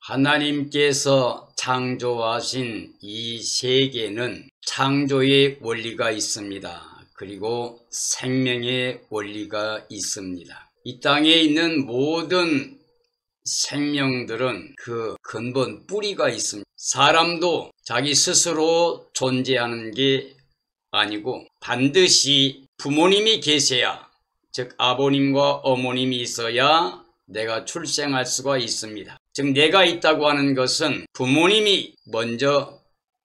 하나님께서 창조하신 이 세계는 창조의 원리가 있습니다. 그리고 생명의 원리가 있습니다. 이 땅에 있는 모든 생명들은 그 근본 뿌리가 있습니다. 사람도 자기 스스로 존재하는 게 아니고 반드시 부모님이 계셔야, 즉 아버님과 어머님이 있어야 내가 출생할 수가 있습니다. 즉 내가 있다고 하는 것은 부모님이 먼저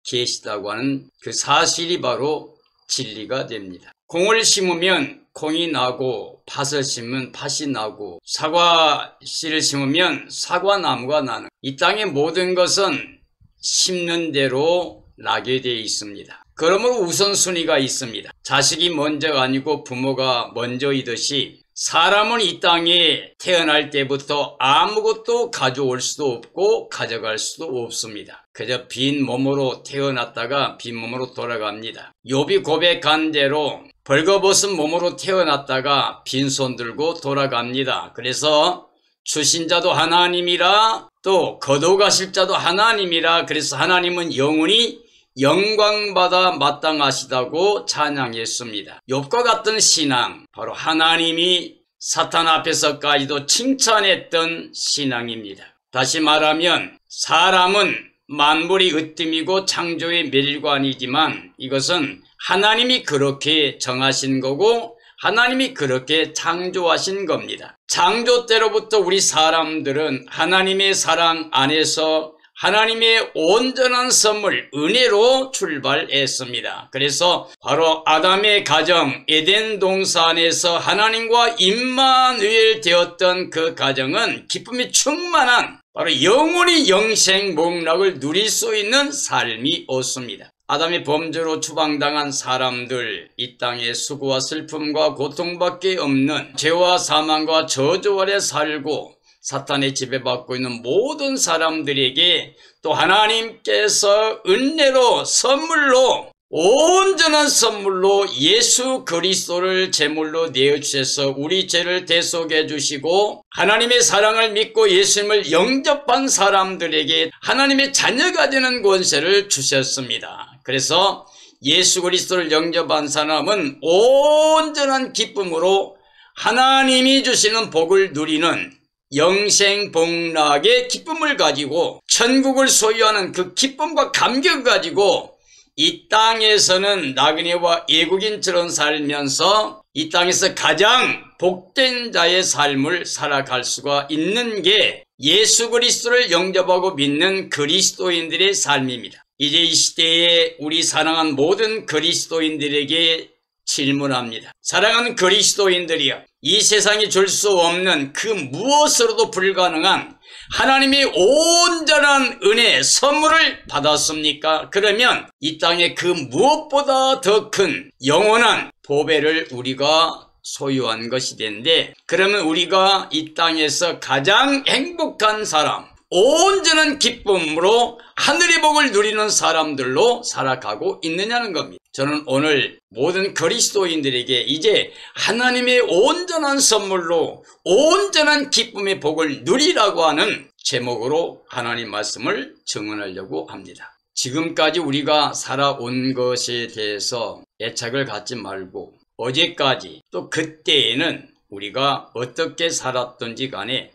계시다고 하는 그 사실이 바로 진리가 됩니다. 콩을 심으면 콩이 나고, 팥을 심으면 팥이 나고, 사과씨를 심으면 사과나무가 나는, 이 땅의 모든 것은 심는 대로 나게 되어 있습니다. 그러므로 우선순위가 있습니다. 자식이 먼저가 아니고 부모가 먼저이듯이 사람은 이 땅에 태어날 때부터 아무것도 가져올 수도 없고 가져갈 수도 없습니다. 그저 빈 몸으로 태어났다가 빈 몸으로 돌아갑니다. 욥이 고백한 대로 벌거벗은 몸으로 태어났다가 빈손 들고 돌아갑니다. 그래서 주신 자도 하나님이라, 또 거둬가실 자도 하나님이라, 그래서 하나님은 영원히 영광받아 마땅하시다고 찬양했습니다. 욥과 같은 신앙, 바로 하나님이 사탄 앞에서까지도 칭찬했던 신앙입니다. 다시 말하면 사람은 만물이 으뜸이고 창조의 멸관이지만 이것은 하나님이 그렇게 정하신 거고 하나님이 그렇게 창조하신 겁니다. 창조 때로부터 우리 사람들은 하나님의 사랑 안에서 하나님의 온전한 선물, 은혜로 출발했습니다. 그래서 바로 아담의 가정, 에덴 동산에서 하나님과 임마누엘 되었던 그 가정은 기쁨이 충만한, 바로 영원히 영생복락을 누릴 수 있는 삶이었습니다. 아담의 범죄로 추방당한 사람들, 이 땅에 수고와 슬픔과 고통밖에 없는 죄와 사망과 저주 아래 살고 사탄의 지배받고 있는 모든 사람들에게 또 하나님께서 은혜로, 선물로, 온전한 선물로 예수 그리스도를 제물로 내어주셔서 우리 죄를 대속해 주시고 하나님의 사랑을 믿고 예수님을 영접한 사람들에게 하나님의 자녀가 되는 권세를 주셨습니다. 그래서 예수 그리스도를 영접한 사람은 온전한 기쁨으로 하나님이 주시는 복을 누리는 영생복락의 기쁨을 가지고 천국을 소유하는 그 기쁨과 감격을 가지고 이 땅에서는 나그네와 외국인처럼 살면서 이 땅에서 가장 복된 자의 삶을 살아갈 수가 있는 게 예수 그리스도를 영접하고 믿는 그리스도인들의 삶입니다. 이제 이 시대에 우리 사랑하는 모든 그리스도인들에게 질문합니다. 사랑하는 그리스도인들이여, 이 세상이 줄 수 없는 그 무엇으로도 불가능한 하나님의 온전한 은혜, 선물을 받았습니까? 그러면 이 땅에 그 무엇보다 더 큰 영원한 보배를 우리가 소유한 것이 되는데, 그러면 우리가 이 땅에서 가장 행복한 사람, 온전한 기쁨으로 하늘의 복을 누리는 사람들로 살아가고 있느냐는 겁니다. 저는 오늘 모든 그리스도인들에게 이제 하나님의 온전한 선물로 온전한 기쁨의 복을 누리라고 하는 제목으로 하나님 말씀을 증언하려고 합니다. 지금까지 우리가 살아온 것에 대해서 애착을 갖지 말고 어제까지 또 그때에는 우리가 어떻게 살았던지 간에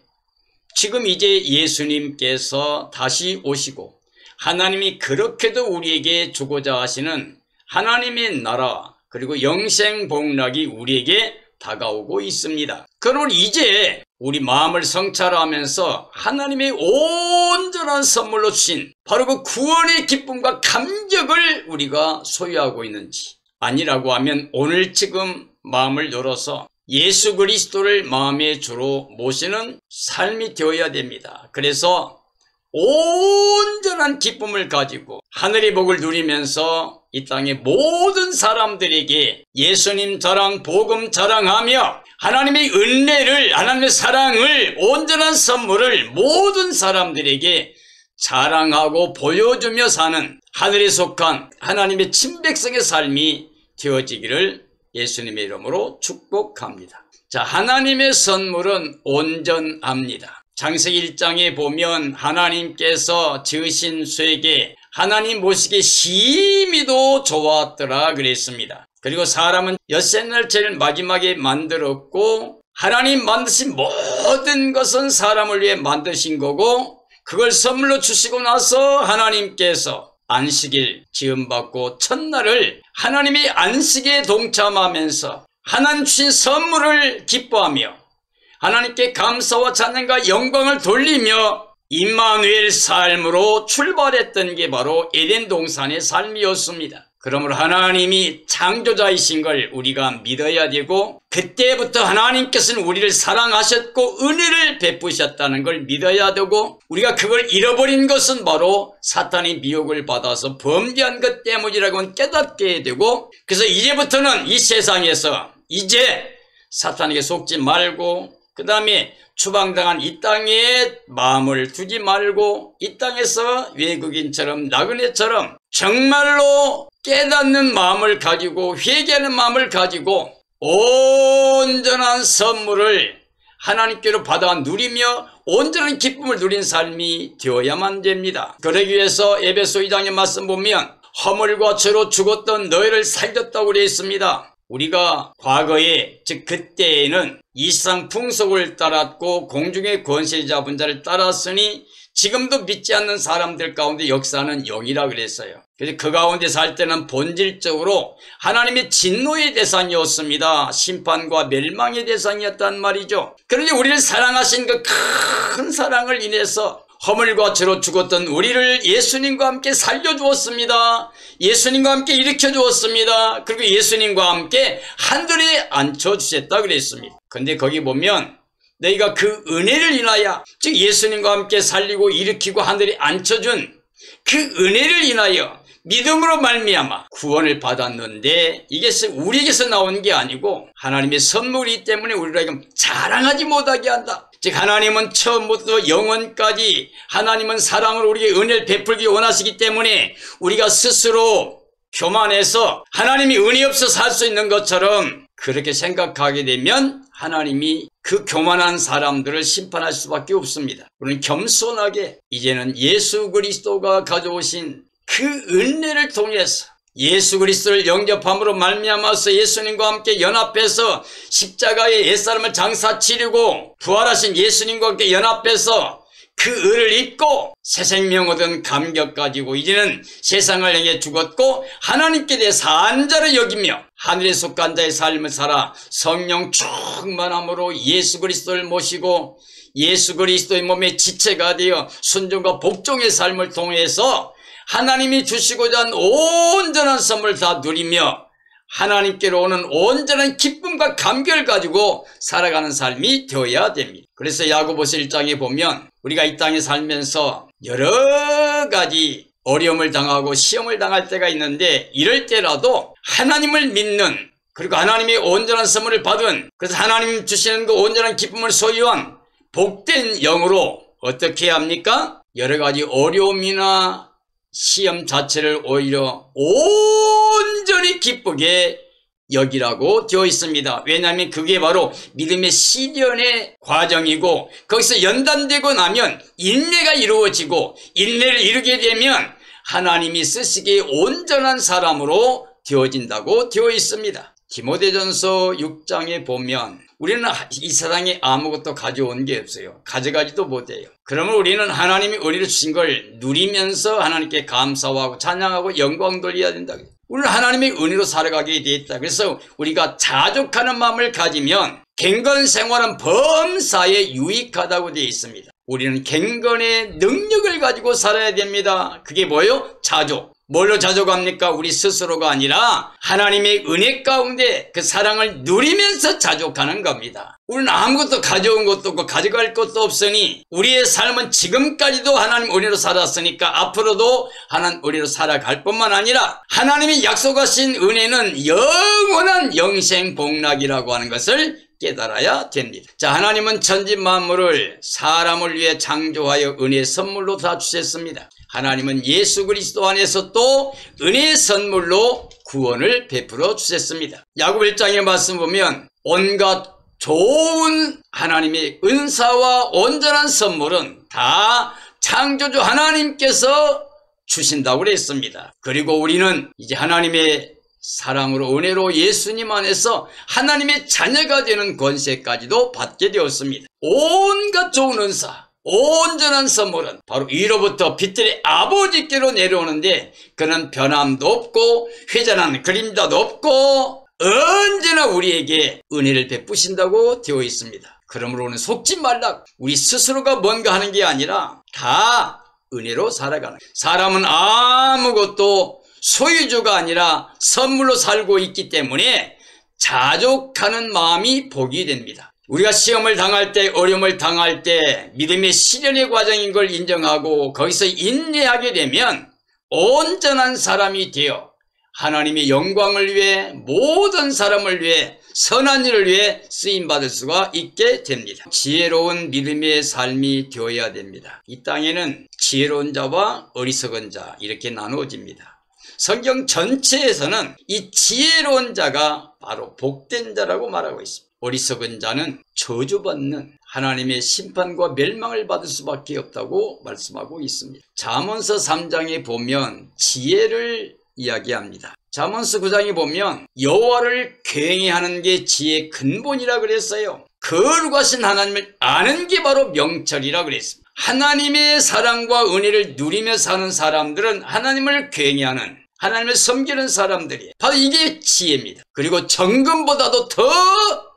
지금 이제 예수님께서 다시 오시고 하나님이 그렇게도 우리에게 주고자 하시는 하나님의 나라, 그리고 영생복락이 우리에게 다가오고 있습니다. 그러면 이제 우리 마음을 성찰하면서 하나님의 온전한 선물로 주신 바로 그 구원의 기쁨과 감격을 우리가 소유하고 있는지, 아니라고 하면 오늘 지금 마음을 열어서 예수 그리스도를 마음의 주로 모시는 삶이 되어야 됩니다. 그래서 온전한 기쁨을 가지고 하늘의 복을 누리면서 이 땅의 모든 사람들에게 예수님 자랑, 복음 자랑하며 하나님의 은혜를, 하나님의 사랑을, 온전한 선물을 모든 사람들에게 자랑하고 보여주며 사는 하늘에 속한 하나님의 친백성의 삶이 되어지기를 예수님의 이름으로 축복합니다. 자, 하나님의 선물은 온전합니다. 창세기 1장에 보면 하나님께서 지으신 쇠에게 하나님 모시기 심히도 좋았더라 그랬습니다. 그리고 사람은 엿새 날 제일 마지막에 만들었고 하나님 만드신 모든 것은 사람을 위해 만드신 거고 그걸 선물로 주시고 나서 하나님께서 안식일 지음받고 첫날을 하나님이 안식에 동참하면서 하나님 주신 선물을 기뻐하며 하나님께 감사와 찬양과 영광을 돌리며 임마누엘 삶으로 출발했던 게 바로 에덴 동산의 삶이었습니다. 그러므로 하나님이 창조자이신 걸 우리가 믿어야 되고 그때부터 하나님께서는 우리를 사랑하셨고 은혜를 베푸셨다는 걸 믿어야 되고 우리가 그걸 잃어버린 것은 바로 사탄의 미혹을 받아서 범죄한 것 때문이라고 깨닫게 되고 그래서 이제부터는 이 세상에서 이제 사탄에게 속지 말고 그 다음에 추방당한 이 땅에 마음을 두지 말고 이 땅에서 외국인처럼 나그네처럼 정말로 깨닫는 마음을 가지고 회개하는 마음을 가지고 온전한 선물을 하나님께로 받아 누리며 온전한 기쁨을 누린 삶이 되어야만 됩니다. 그러기 위해서 에베소 2장의 말씀 보면 허물과 죄로 죽었던 너희를 살렸다고 되어 있습니다. 우리가 과거에 즉 그때에는 이 세상 풍속을 따랐고 공중의 권세 잡은 자를 따랐으니 지금도 믿지 않는 사람들 가운데 역사는 영이라 그랬어요. 그래서 그 가운데 살 때는 본질적으로 하나님의 진노의 대상이었습니다. 심판과 멸망의 대상이었단 말이죠. 그런데 우리를 사랑하신 그 큰 사랑을 인해서 허물과 죄로 죽었던 우리를 예수님과 함께 살려주었습니다. 예수님과 함께 일으켜주었습니다. 그리고 예수님과 함께 하늘에 앉혀주셨다 그랬습니다. 근데 거기 보면 너희가 그 은혜를 인하여 즉 예수님과 함께 살리고 일으키고 하늘에 앉혀준 그 은혜를 인하여 믿음으로 말미암아 구원을 받았는데 이게 우리에게서 나온 게 아니고 하나님의 선물이기 때문에 우리가 자랑하지 못하게 한다. 즉 하나님은 처음부터 영원까지 하나님은 사랑을 우리에게 은혜를 베풀기 원하시기 때문에 우리가 스스로 교만해서 하나님이 은혜 없어 살 수 있는 것처럼 그렇게 생각하게 되면 하나님이 그 교만한 사람들을 심판할 수밖에 없습니다. 우리는 겸손하게 이제는 예수 그리스도가 가져오신 그 은혜를 통해서 예수 그리스도를 영접함으로 말미암아서 예수님과 함께 연합해서 십자가의 옛사람을 장사 치르고 부활하신 예수님과 함께 연합해서 그 의를 입고 새 생명 얻은 감격 가지고 이제는 세상을 향해 죽었고 하나님께 대해 산 자를 여기며 하늘에 속한 자의 삶을 살아 성령 충만함으로 예수 그리스도를 모시고 예수 그리스도의 몸의 지체가 되어 순종과 복종의 삶을 통해서 하나님이 주시고자 한 온전한 선물을 다 누리며 하나님께로 오는 온전한 기쁨과 감격을 가지고 살아가는 삶이 되어야 됩니다. 그래서 야고보서 1장에 보면 우리가 이 땅에 살면서 여러 가지 어려움을 당하고 시험을 당할 때가 있는데 이럴 때라도 하나님을 믿는 그리고 하나님의 온전한 선물을 받은 그래서 하나님 주시는 그 온전한 기쁨을 소유한 복된 영으로 어떻게 해야 합니까? 여러 가지 어려움이나 시험 자체를 오히려 온전히 기쁘게 여기라고 되어 있습니다. 왜냐하면 그게 바로 믿음의 시련의 과정이고 거기서 연단되고 나면 인내가 이루어지고 인내를 이루게 되면 하나님이 쓰시기에 온전한 사람으로 되어진다고 되어 있습니다. 디모데전서 6장에 보면 우리는 이 세상에 아무것도 가져온 게 없어요. 가져가지도 못해요. 그러면 우리는 하나님이 우리를 주신 걸 누리면서 하나님께 감사하고 찬양하고 영광 돌려야 된다. 우리는 하나님의 은혜로 살아가게 되어 있다. 그래서 우리가 자족하는 마음을 가지면 갱건 생활은 범사에 유익하다고 되어 있습니다. 우리는 갱건의 능력을 가지고 살아야 됩니다. 그게 뭐예요? 자족. 뭘로 자족합니까? 우리 스스로가 아니라 하나님의 은혜 가운데 그 사랑을 누리면서 자족하는 겁니다. 우리는 아무것도 가져온 것도 없고 가져갈 것도 없으니 우리의 삶은 지금까지도 하나님 은혜로 살았으니까 앞으로도 하나님 은혜로 살아갈 뿐만 아니라 하나님이 약속하신 은혜는 영원한 영생복락이라고 하는 것을 깨달아야 됩니다. 자, 하나님은 천지 만물을 사람을 위해 창조하여 은혜의 선물로 다 주셨습니다. 하나님은 예수 그리스도 안에서 또 은혜의 선물로 구원을 베풀어 주셨습니다. 야고보 1장의 말씀 보면 온갖 좋은 하나님의 은사와 온전한 선물은 다 창조주 하나님께서 주신다고 그랬습니다. 그리고 우리는 이제 하나님의 사랑으로 은혜로 예수님 안에서 하나님의 자녀가 되는 권세까지도 받게 되었습니다. 온갖 좋은 은사, 온전한 선물은 바로 위로부터 빛들의 아버지께로 내려오는데 그는 변함도 없고 회전하는 그림자도 없고 언제나 우리에게 은혜를 베푸신다고 되어 있습니다. 그러므로 오늘 속지 말라. 우리 스스로가 뭔가 하는 게 아니라 다 은혜로 살아가는, 사람은 아무것도 소유주가 아니라 선물로 살고 있기 때문에 자족하는 마음이 복이 됩니다. 우리가 시험을 당할 때, 어려움을 당할 때 믿음의 시련의 과정인 걸 인정하고 거기서 인내하게 되면 온전한 사람이 되어 하나님의 영광을 위해, 모든 사람을 위해, 선한 일을 위해 쓰임받을 수가 있게 됩니다. 지혜로운 믿음의 삶이 되어야 됩니다. 이 땅에는 지혜로운 자와 어리석은 자 이렇게 나누어집니다. 성경 전체에서는 이 지혜로운 자가 바로 복된 자라고 말하고 있습니다. 어리석은 자는 저주받는 하나님의 심판과 멸망을 받을 수밖에 없다고 말씀하고 있습니다. 잠언서 3장에 보면 지혜를 이야기합니다. 잠언서 9장에 보면 여호와를 경외하는 게 지혜의 근본이라 그랬어요. 거룩하신 하나님을 아는 게 바로 명철이라 그랬습니다. 하나님의 사랑과 은혜를 누리며 사는 사람들은 하나님을 경외하는, 하나님을 섬기는 사람들이 바로 이게 지혜입니다. 그리고 정금보다도 더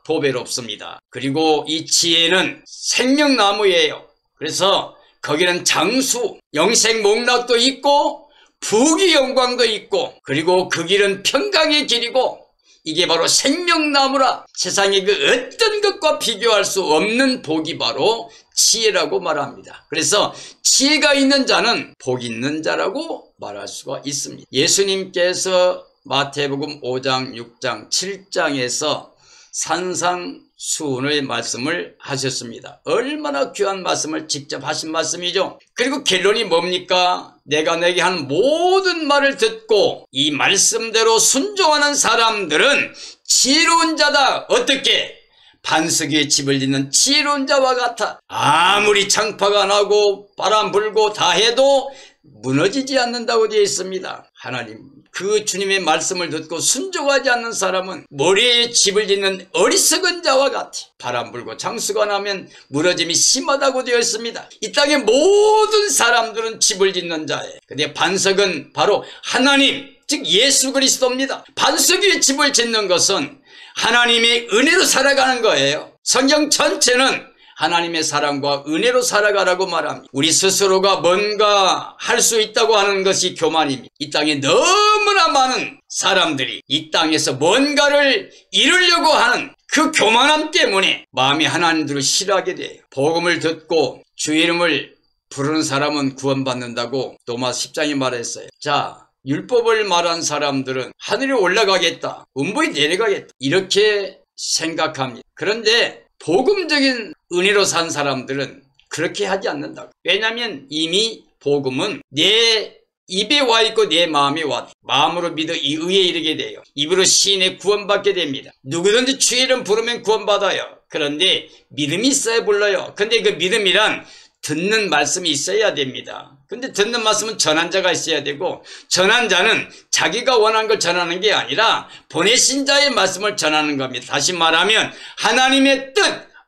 보배롭습니다. 그리고 이 지혜는 생명나무예요. 그래서 거기는 장수, 영생목락도 있고 부귀 영광도 있고, 그리고 그 길은 평강의 길이고, 이게 바로 생명나무라. 세상의 그 어떤 것과 비교할 수 없는 복이 바로 지혜라고 말합니다. 그래서 지혜가 있는 자는 복 있는 자라고 말할 수가 있습니다. 예수님께서 마태복음 5장, 6장, 7장에서 산상수훈의 말씀을 하셨습니다. 얼마나 귀한 말씀을 직접 하신 말씀이죠. 그리고 결론이 뭡니까? 내가 내게 한 모든 말을 듣고 이 말씀대로 순종하는 사람들은 지혜로운 자다. 어떻게? 반석 위에 집을 짓는 지혜로운 자와 같아. 아무리 창파가 나고 바람 불고 다 해도 무너지지 않는다고 되어 있습니다. 하나님, 그 주님의 말씀을 듣고 순종하지 않는 사람은 모래에 집을 짓는 어리석은 자와 같아. 바람 불고 장수가 나면 무너짐이 심하다고 되어 있습니다. 이 땅의 모든 사람들은 집을 짓는 자예요. 근데 반석은 바로 하나님, 즉 예수 그리스도입니다. 반석 위에 집을 짓는 것은 하나님의 은혜로 살아가는 거예요. 성경 전체는 하나님의 사랑과 은혜로 살아가라고 말합니다. 우리 스스로가 뭔가 할 수 있다고 하는 것이 교만입니다. 이 땅에 너무나 많은 사람들이 이 땅에서 뭔가를 이루려고 하는 그 교만함 때문에 마음이 하나님들을 싫어하게 돼요. 복음을 듣고 주의 이름을 부르는 사람은 구원받는다고 로마 10장이 말했어요. 자, 율법을 말한 사람들은 하늘에 올라가겠다, 음부에 내려가겠다 이렇게 생각합니다. 그런데 복음적인 은혜로 산 사람들은 그렇게 하지 않는다. 왜냐하면 이미 복음은 내 입에 와 있고 내 마음에 와, 마음으로 믿어 이 의에 이르게 돼요. 입으로 시인에 구원받게 됩니다. 누구든지 주의 이름 부르면 구원받아요. 그런데 믿음이 있어야 불러요. 근데 그 믿음이란 듣는 말씀이 있어야 됩니다. 근데 듣는 말씀은 전한 자가 있어야 되고, 전한 자는 자기가 원하는 걸 전하는 게 아니라 보내신 자의 말씀을 전하는 겁니다. 다시 말하면 하나님의 뜻,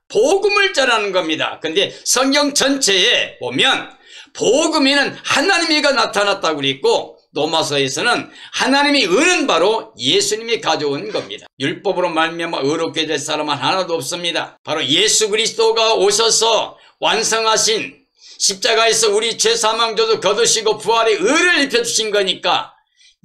복음을 전하는 겁니다. 근데 성경 전체에 보면 복음에는 하나님이가 나타났다고 그랬고, 로마서에서는 하나님이 의는 바로 예수님이 가져온 겁니다. 율법으로 말미암아 의롭게 될 사람은 하나도 없습니다. 바로 예수 그리스도가 오셔서 완성하신 십자가에서 우리 죄사망조도 거두시고 부활의 의를 입혀주신 거니까,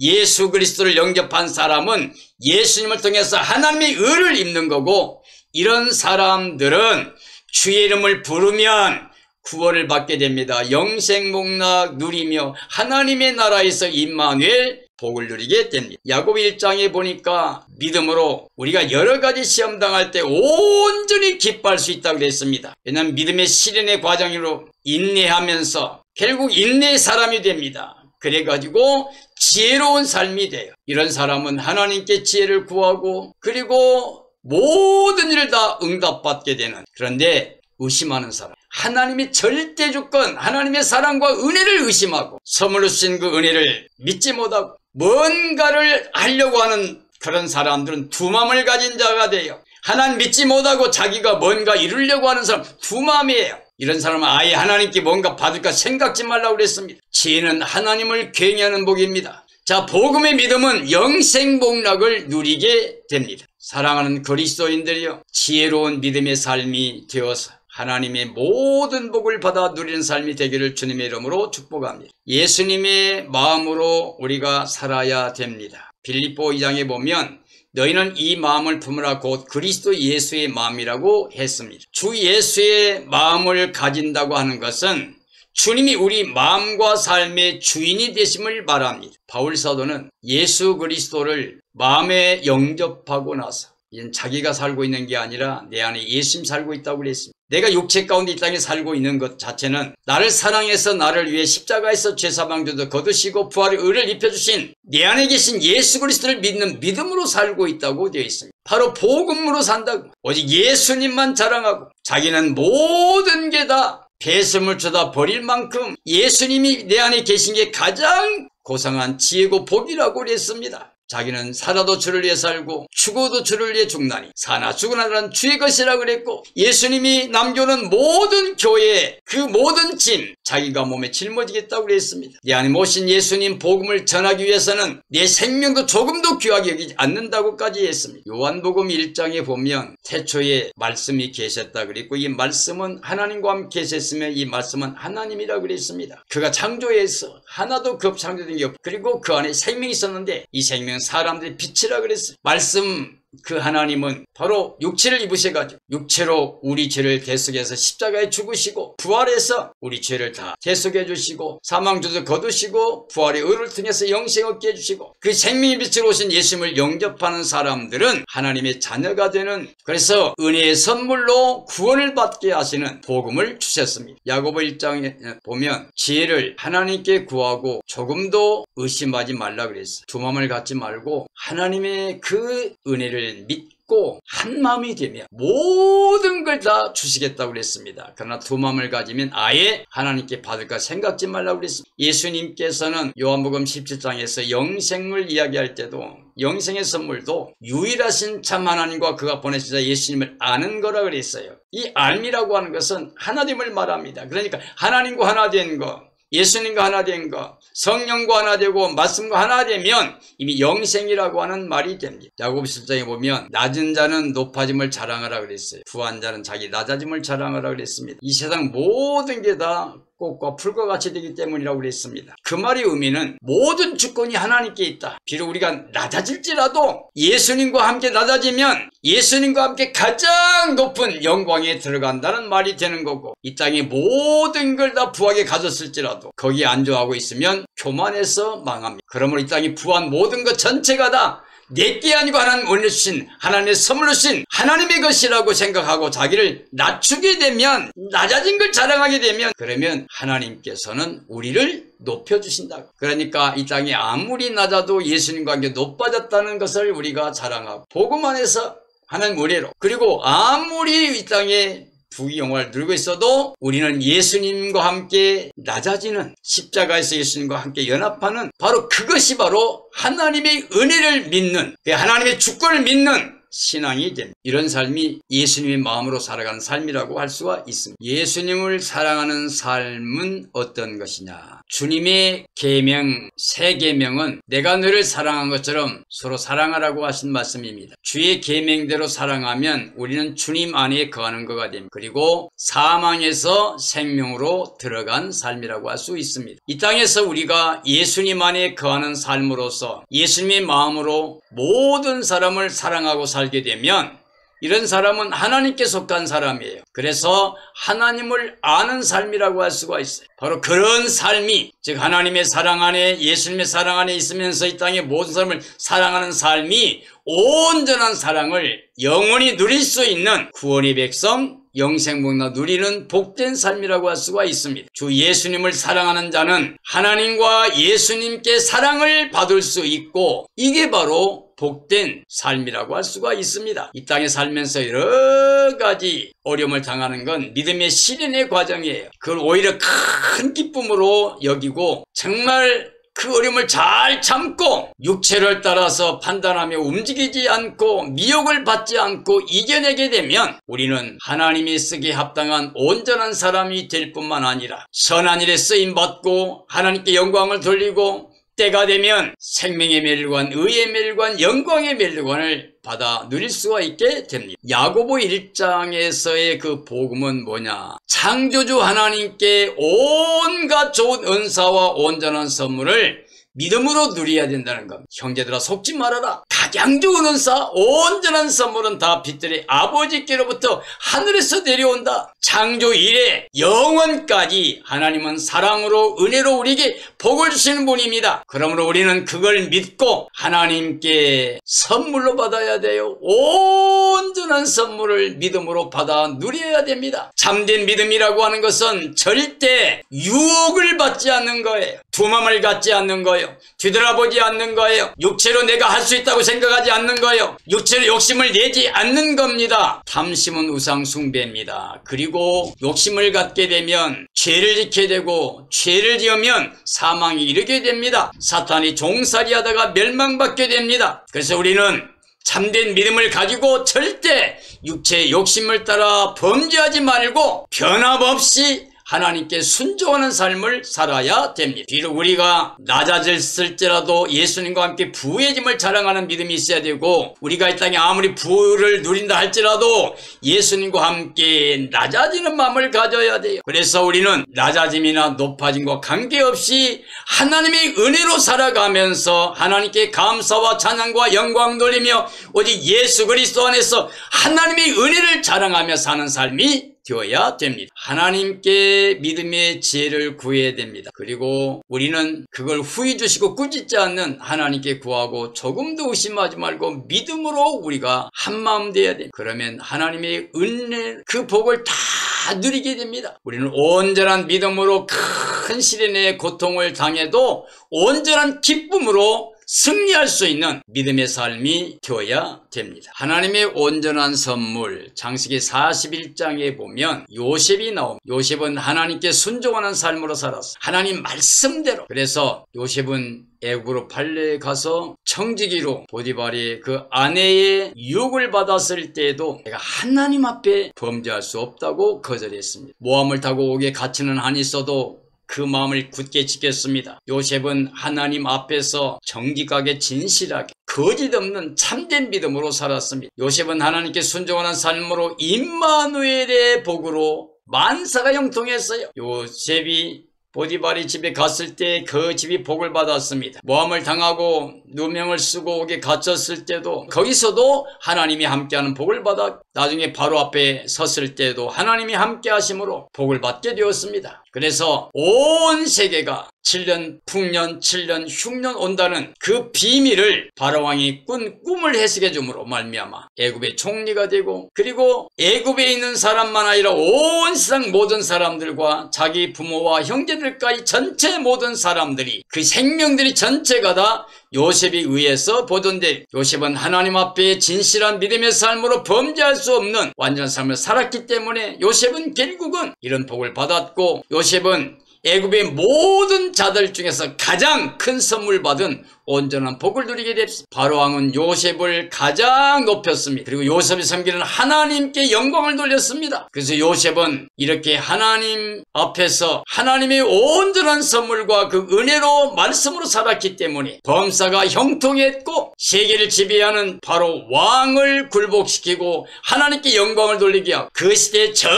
예수 그리스도를 영접한 사람은 예수님을 통해서 하나님의 의를 입는 거고, 이런 사람들은 주의 이름을 부르면 구원을 받게 됩니다. 영생목락 누리며 하나님의 나라에서 임마누엘 복을 누리게 됩니다. 야고보 1장에 보니까 믿음으로 우리가 여러 가지 시험 당할 때 온전히 기뻐할 수 있다고 그랬습니다. 왜냐하면 믿음의 시련의 과정으로 인내하면서 결국 인내의 사람이 됩니다. 그래가지고 지혜로운 삶이 돼요. 이런 사람은 하나님께 지혜를 구하고, 그리고 모든 일을 다 응답받게 되는, 그런데 의심하는 사람, 하나님의 절대 주권, 하나님의 사랑과 은혜를 의심하고 선물로 주신 그 은혜를 믿지 못하고 뭔가를 하려고 하는 그런 사람들은 두 마음을 가진 자가 돼요. 하나님 믿지 못하고 자기가 뭔가 이루려고 하는 사람, 두 마음이에요. 이런 사람은 아예 하나님께 뭔가 받을까 생각지 말라고 그랬습니다. 지혜는 하나님을 경외하는 복입니다. 자, 복음의 믿음은 영생복락을 누리게 됩니다. 사랑하는 그리스도인들이여, 지혜로운 믿음의 삶이 되어서 하나님의 모든 복을 받아 누리는 삶이 되기를 주님의 이름으로 축복합니다. 예수님의 마음으로 우리가 살아야 됩니다. 빌립보 2장에 보면 너희는 이 마음을 품으라 곧 그리스도 예수의 마음이라고 했습니다. 주 예수의 마음을 가진다고 하는 것은 주님이 우리 마음과 삶의 주인이 되심을 말합니다. 바울 사도는 예수 그리스도를 마음에 영접하고 나서 이젠 자기가 살고 있는 게 아니라 내 안에 예수님 살고 있다고 그랬습니다. 내가 육체 가운데 이 땅에 살고 있는 것 자체는 나를 사랑해서 나를 위해 십자가에서 죄사방주도 거두시고 부활의 의를 입혀주신 내 안에 계신 예수 그리스도를 믿는 믿음으로 살고 있다고 되어 있습니다. 바로 복음으로 산다고. 오직 예수님만 자랑하고 자기는 모든 게 다 배설물 쳐다 버릴 만큼 예수님이 내 안에 계신 게 가장 고상한 지혜고 복이라고 그랬습니다. 자기는 살아도 주를 위해 살고 죽어도 주를 위해 죽나니 사나 죽으나 는 주의 것이라 그랬고, 예수님이 남겨놓은 모든 교회 그 모든 짐 자기가 몸에 짊어지겠다고 그랬습니다. 내 안에 모신 예수님 복음을 전하기 위해서는 내 생명도 조금도 귀하게 여기지 않는다고까지 했습니다. 요한복음 1장에 보면 태초에 말씀이 계셨다 그랬고, 이 말씀은 하나님과 함께 계셨으며 이 말씀은 하나님이라 그랬습니다. 그가 창조해서 하나도 겁창조된 게 없고, 그리고 그 안에 생명이 있었는데 이 생명은 사람들의 빛이라 그랬어요. 말씀 그 하나님은 바로 육체를 입으셔가지고 육체로 우리 죄를 대속해서 십자가에 죽으시고 부활해서 우리 죄를 다 대속해 주시고 사망주도 거두시고 부활의 의를 통해서 영생 얻게 해주시고 그 생명의 빛으로 오신 예수님을 영접하는 사람들은 하나님의 자녀가 되는, 그래서 은혜의 선물로 구원을 받게 하시는 복음을 주셨습니다. 야고보 1장에 보면 지혜를 하나님께 구하고 조금도 의심하지 말라 그랬어요. 두 마음을 갖지 말고 하나님의 그 은혜를 믿고 한 마음이 되면 모든 걸 다 주시겠다고 그랬습니다. 그러나 두 마음을 가지면 아예 하나님께 받을까 생각지 말라고 그랬습니다. 예수님께서는 요한복음 17장에서 영생을 이야기할 때도 영생의 선물도 유일하신 참 하나님과 그가 보내신 자 예수님을 아는 거라 그랬어요. 이 알미라고 하는 것은 하나님을 말합니다. 그러니까 하나님과 하나 된 거, 예수님과 하나 된 것, 성령과 하나 되고 말씀과 하나 되면 이미 영생이라고 하는 말이 됩니다. 야고보 7장에 보면 낮은 자는 높아짐을 자랑하라 그랬어요. 부한 자는 자기 낮아짐을 자랑하라 그랬습니다. 이 세상 모든 게 다 꽃과 풀과 같이 되기 때문이라고 그랬습니다. 그 말의 의미는 모든 주권이 하나님께 있다. 비록 우리가 낮아질지라도 예수님과 함께 낮아지면 예수님과 함께 가장 높은 영광에 들어간다는 말이 되는 거고, 이 땅의 모든 걸 다 부하게 가졌을지라도 거기에 안주하고 있으면 교만해서 망합니다. 그러므로 이 땅이 부한 모든 것 전체가 다 내게 아니고 하나님 올려주신 하나님의 선물로 주신 하나님의 것이라고 생각하고 자기를 낮추게 되면, 낮아진 걸 자랑하게 되면, 그러면 하나님께서는 우리를 높여주신다고. 그러니까 이 땅이 아무리 낮아도 예수님과 함께 높아졌다는 것을 우리가 자랑하고 복음 안에서 하나님 은혜로, 그리고 아무리 이 땅에 부귀영화를 누리고 있어도 우리는 예수님과 함께 낮아지는, 십자가에서 예수님과 함께 연합하는, 바로 그것이 바로 하나님의 은혜를 믿는, 하나님의 주권을 믿는 신앙이 됩니다. 이런 삶이 예수님의 마음으로 살아가는 삶이라고 할 수가 있습니다. 예수님을 사랑하는 삶은 어떤 것이냐? 주님의 계명, 새 계명은 내가 너를 사랑한 것처럼 서로 사랑하라고 하신 말씀입니다. 주의 계명대로 사랑하면 우리는 주님 안에 거하는 것가 됩니다. 그리고 사망에서 생명으로 들어간 삶이라고 할 수 있습니다. 이 땅에서 우리가 예수님 안에 거하는 삶으로서 예수님의 마음으로 모든 사람을 사랑하고 살게 되면 이런 사람은 하나님께 속한 사람이에요. 그래서 하나님을 아는 삶이라고 할 수가 있어요. 바로 그런 삶이, 즉 하나님의 사랑 안에, 예수님의 사랑 안에 있으면서 이 땅의 모든 사람을 사랑하는 삶이 온전한 사랑을 영원히 누릴 수 있는 구원의 백성, 영생복락 누리는 복된 삶이라고 할 수가 있습니다. 주 예수님을 사랑하는 자는 하나님과 예수님께 사랑을 받을 수 있고, 이게 바로 복된 삶이라고 할 수가 있습니다. 이 땅에 살면서 여러 가지 어려움을 당하는 건 믿음의 실현의 과정이에요. 그걸 오히려 큰 기쁨으로 여기고 정말 그 어려움을 잘 참고 육체를 따라서 판단하며 움직이지 않고 미혹을 받지 않고 이겨내게 되면 우리는 하나님이 쓰기에 합당한 온전한 사람이 될 뿐만 아니라 선한 일에 쓰임받고 하나님께 영광을 돌리고 때가 되면 생명의 멸류관, 의의 멸류관, 영광의 멸류관을 받아 누릴 수가 있게 됩니다. 야고보 1장에서의 그 복음은 뭐냐? 창조주 하나님께 온갖 좋은 은사와 온전한 선물을 믿음으로 누려야 된다는 겁니다. 형제들아 속지 말아라. 가장 좋은 은사, 온전한 선물은 다 빛들의 아버지께로부터 하늘에서 내려온다. 창조 이래 영원까지 하나님은 사랑으로 은혜로 우리에게 복을 주시는 분입니다. 그러므로 우리는 그걸 믿고 하나님께 선물로 받아야 돼요. 온전한 선물을 믿음으로 받아 누려야 됩니다. 참된 믿음이라고 하는 것은 절대 유혹을 받지 않는 거예요. 두맘을 갖지 않는 거예요. 뒤돌아보지 않는 거예요. 육체로 내가 할 수 있다고 생각하지 않는 거예요. 육체로 욕심을 내지 않는 겁니다. 탐심은 우상 숭배입니다. 그리고 욕심을 갖게 되면 죄를 짓게 되고 죄를 지으면 사망이 이르게 됩니다. 사탄이 종살이하다가 멸망받게 됩니다. 그래서 우리는 참된 믿음을 가지고 절대 육체의 욕심을 따라 범죄하지 말고 변함없이 하나님께 순종하는 삶을 살아야 됩니다. 비록 우리가 낮아졌을지라도 예수님과 함께 부해짐을 자랑하는 믿음이 있어야 되고 우리가 이 땅에 아무리 부를 누린다 할지라도 예수님과 함께 낮아지는 마음을 가져야 돼요. 그래서 우리는 낮아짐이나 높아짐과 관계없이 하나님의 은혜로 살아가면서 하나님께 감사와 찬양과 영광 돌리며 오직 예수 그리스도 안에서 하나님의 은혜를 자랑하며 사는 삶이 되어야 됩니다. 하나님께 믿음의 지혜를 구해야 됩니다. 그리고 우리는 그걸 후히 주시고 꾸짖지 않는 하나님께 구하고 조금도 의심하지 말고 믿음으로 우리가 한마음 되어야 됩니다. 그러면 하나님의 은혜 그 복을 다 누리게 됩니다. 우리는 온전한 믿음으로 큰 시련의 고통을 당해도 온전한 기쁨으로 승리할 수 있는 믿음의 삶이 되어야 됩니다. 하나님의 온전한 선물 창세기 41장에 보면 요셉이 나옵니다. 요셉은 하나님께 순종하는 삶으로 살았어. 하나님 말씀대로. 그래서 요셉은 애국으로 팔려가서 청지기로 보디발이 그 아내의 유혹을 받았을 때에도 내가 하나님 앞에 범죄할 수 없다고 거절했습니다. 모함을 타고 옥에 갇히는 한이 있어도 그 마음을 굳게 지켰습니다. 요셉은 하나님 앞에서 정직하게 진실하게 거짓 없는 참된 믿음으로 살았습니다. 요셉은 하나님께 순종하는 삶으로 임마누엘의 복으로 만사가 형통했어요. 요셉이 보디발이 집에 갔을 때 그 집이 복을 받았습니다. 모함을 당하고 누명을 쓰고 옥에 갇혔을 때도 거기서도 하나님이 함께하는 복을 받아 나중에 바로 앞에 섰을 때도 하나님이 함께 하심으로 복을 받게 되었습니다. 그래서 온 세계가 7년 풍년 7년 흉년 온다는 그 비밀을 바로왕이 꾼 꿈을 해석해 줌으로 말미암아 애굽의 총리가 되고 그리고 애굽에 있는 사람만 아니라 온 세상 모든 사람들과 자기 부모와 형제들까지 전체 모든 사람들이 그 생명들이 전체가 다 요셉에 의해서 보존돼 요셉은 하나님 앞에 진실한 믿음의 삶으로 범죄할 수 없는 완전한 삶을 살았기 때문에 요셉은 결국은 이런 복을 받았고 요셉은 애굽의 모든 자들 중에서 가장 큰 선물 받은 온전한 복을 누리게 됐습니다. 바로왕은 요셉을 가장 높였습니다. 그리고 요셉이 섬기는 하나님께 영광을 돌렸습니다. 그래서 요셉은 이렇게 하나님 앞에서 하나님의 온전한 선물과 그 은혜로 말씀으로 살았기 때문에 범사가 형통했고 세계를 지배하는 바로 왕을 굴복시키고 하나님께 영광을 돌리게 하고 그 시대 전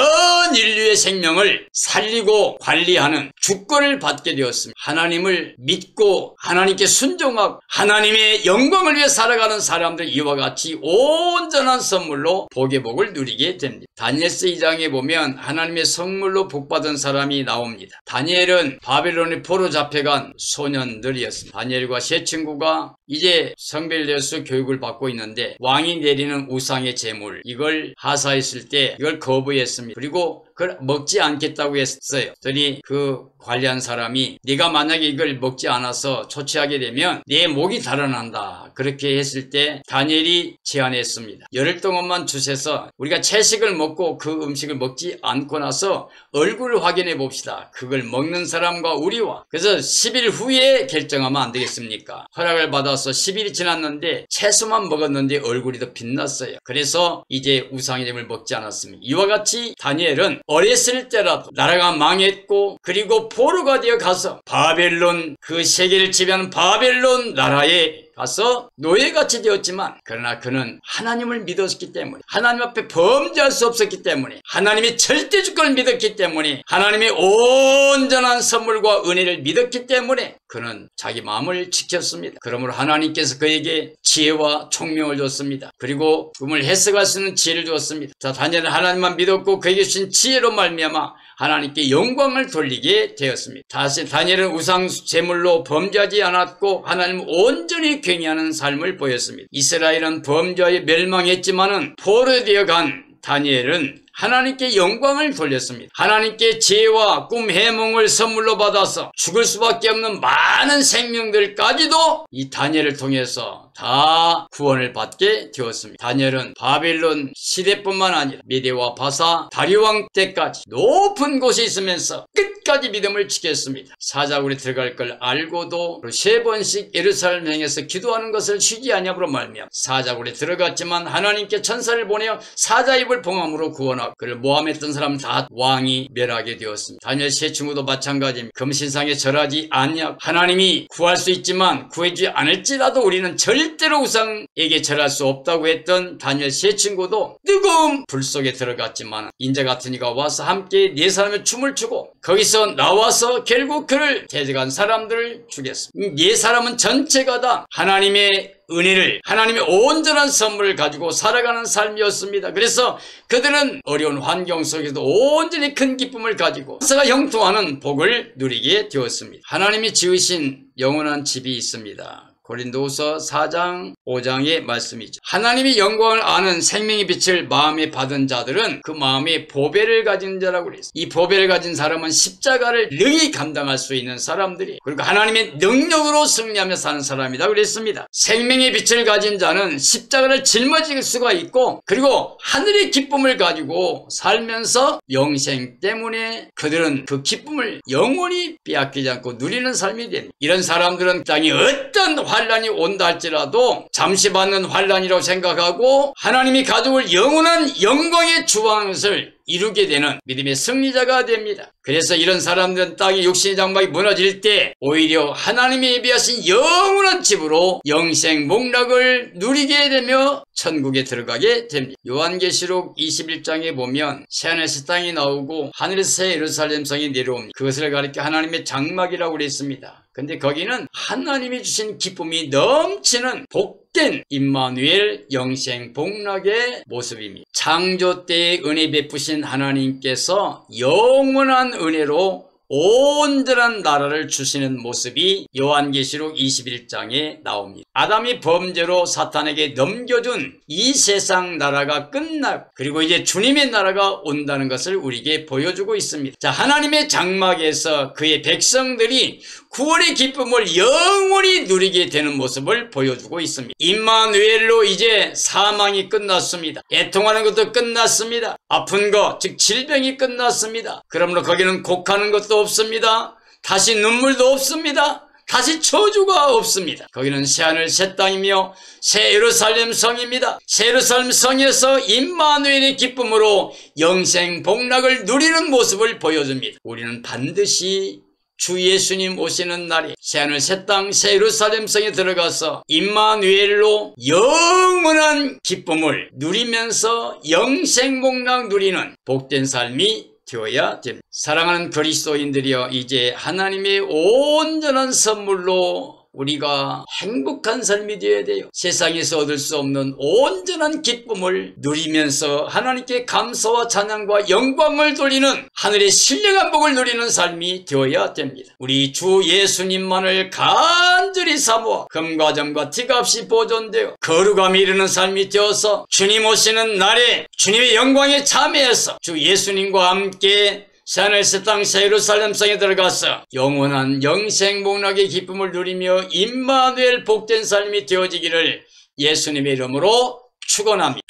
인류의 생명을 살리고 관리하는 주권을 받게 되었습니다. 하나님을 믿고 하나님께 순종하고 하나님의 영광을 위해 살아가는 사람들 이와 같이 온전한 선물로 복의 복을 누리게 됩니다. 다니엘서 2장에 보면 하나님의 선물로 복받은 사람이 나옵니다. 다니엘은 바벨론의 포로 잡혀간 소년들이었습니다. 다니엘과 세 친구가 이제 성별대에서 교육을 받고 있는데 왕이 내리는 우상의 제물 이걸 하사했을 때 이걸 거부했습니다. 그리고 그걸 먹지 않겠다고 했어요. 그랬더니 그 관리한 사람이 네가 만약에 이걸 먹지 않아서 초취하게 되면 내 목이 달아난다. 그렇게 했을 때 다니엘이 제안했습니다. 열흘 동안만 주셔서 우리가 채식을 먹고 그 음식을 먹지 않고 나서 얼굴을 확인해 봅시다. 그걸 먹는 사람과 우리와. 그래서 10일 후에 결정하면 안 되겠습니까? 허락을 받아서 10일이 지났는데 채소만 먹었는데 얼굴이 더 빛났어요. 그래서 이제 우상이름을 먹지 않았습니다. 이와 같이 다니엘은 어렸을 때라도 나라가 망했고 그리고 포로가 되어 가서 바벨론, 그 세계를 지배하는 바벨론 나라에 가서 노예같이 되었지만 그러나 그는 하나님을 믿었기 때문에, 하나님 앞에 범죄할 수 없었기 때문에, 하나님의 절대 주권을 믿었기 때문에, 하나님의 온전한 선물과 은혜를 믿었기 때문에 그는 자기 마음을 지켰습니다. 그러므로 하나님께서 그에게 지혜와 총명을 줬습니다. 그리고 꿈을 해석할 수 있는 지혜를 주었습니다. 자, 다니엘은 하나님만 믿었고 그에게 주신 지혜로 말미암아 하나님께 영광을 돌리게 되었습니다. 다시 다니엘은 우상 제물로 범죄하지 않았고 하나님을 온전히 경외하는 삶을 보였습니다. 이스라엘은 범죄에 멸망했지만은 포로되어 간 다니엘은 하나님께 영광을 돌렸습니다. 하나님께 지혜와 꿈 해몽을 선물로 받아서 죽을 수밖에 없는 많은 생명들까지도 이 다니엘을 통해서 다 구원을 받게 되었습니다. 다니엘은 바벨론 시대뿐만 아니라 메대와 바사 다리왕 때까지 높은 곳에 있으면서 끝까지 믿음을 지켰습니다. 사자굴에 들어갈 걸 알고도 3번씩 예루살렘 향해서 기도하는 것을 쉬지 아니함으로 말미암아 사자굴에 들어갔지만 하나님께 천사를 보내어 사자 입을 봉함으로 구원하고 그를 모함했던 사람 다 왕이 멸하게 되었습니다. 다니엘 세 친구도 마찬가지입니다. 금신상에 절하지 않냐. 하나님이 구할 수 있지만 구해주지 않을지라도 우리는 절대로 우상에게 절할 수 없다고 했던 다니엘 세 친구도 뜨거운 불 속에 들어갔지만 인자 같은 이가 와서 함께 네 사람의 춤을 추고 거기서 나와서 결국 그를 대적한 사람들을 죽였습니다. 네 사람은 전체가 다 하나님의 은혜를, 하나님의 온전한 선물을 가지고 살아가는 삶이었습니다. 그래서 그들은 어려운 환경 속에서도 온전히 큰 기쁨을 가지고 역사가 형통하는 복을 누리게 되었습니다. 하나님이 지으신 영원한 집이 있습니다. 고린도후서 4장 5장의 말씀이죠. 하나님의 영광을 아는 생명의 빛을 마음에 받은 자들은 그 마음에 보배를 가진 자라고 그랬어요. 이 보배를 가진 사람은 십자가를 능히 감당할 수 있는 사람들이, 그리고 하나님의 능력으로 승리하며 사는 사람이다 그랬습니다. 생명의 빛을 가진 자는 십자가를 짊어질 수가 있고 그리고 하늘의 기쁨을 가지고 살면서 영생 때문에 그들은 그 기쁨을 영원히 빼앗기지 않고 누리는 삶이 됩니다. 이런 사람들은 땅에 어떤 환란이 온다 할지라도 잠시 받는 환란이라고 생각하고 하나님이 가져올 영원한 영광의 주하는 것을 이루게 되는 믿음의 승리자가 됩니다. 그래서 이런 사람들은 땅의 육신의 장막이 무너질 때 오히려 하나님이 예비하신 영원한 집으로 영생 목락을 누리게 되며 천국에 들어가게 됩니다. 요한계시록 21장에 보면 새하늘 새 땅이 나오고 하늘에서 새 예루살렘 성이 내려옵니다. 그것을 가리켜 하나님의 장막이라고 그랬습니다. 근데 거기는 하나님이 주신 기쁨이 넘치는 복된 임마누엘 영생 복락의 모습입니다. 창조 때의 은혜 베푸신 하나님께서 영원한 은혜로 온전한 나라를 주시는 모습이 요한계시록 21장에 나옵니다. 아담이 범죄로 사탄에게 넘겨준 이 세상 나라가 끝나고 그리고 이제 주님의 나라가 온다는 것을 우리에게 보여주고 있습니다. 자, 하나님의 장막에서 그의 백성들이 구원의 기쁨을 영원히 누리게 되는 모습을 보여주고 있습니다. 임마누엘로 이제 사망이 끝났습니다. 애통하는 것도 끝났습니다. 아픈 것, 즉 질병이 끝났습니다. 그러므로 거기는 곡하는 것도 없습니다. 다시 눈물도 없습니다. 다시 저주가 없습니다. 거기는 새하늘 새 땅이며 새 예루살렘 성입니다. 새 예루살렘 성에서 임마누엘의 기쁨으로 영생 복락을 누리는 모습을 보여줍니다. 우리는 반드시 주 예수님 오시는 날에 새하늘 새 땅 새 예루살렘 성에 들어가서 임마누엘로 영원한 기쁨을 누리면서 영생 복락 누리는 복된 삶이 되어야 됩니다. 사랑하는 그리스도인들이여, 이제 하나님의 온전한 선물로 우리가 행복한 삶이 되어야 돼요. 세상에서 얻을 수 없는 온전한 기쁨을 누리면서 하나님께 감사와 찬양과 영광을 돌리는 하늘의 신령한 복을 누리는 삶이 되어야 됩니다. 우리 주 예수님만을 간절히 사모하 금과 점과 티가 없이 보존되어 거룩함이 이르는 삶이 되어서 주님 오시는 날에 주님의 영광에 참여해서 주 예수님과 함께 새하늘 새 땅 새 예루살렘 성에 들어가서 영원한 영생 복락의 기쁨을 누리며 임마누엘 복된 삶이 되어지기를 예수님의 이름으로 축원합니다.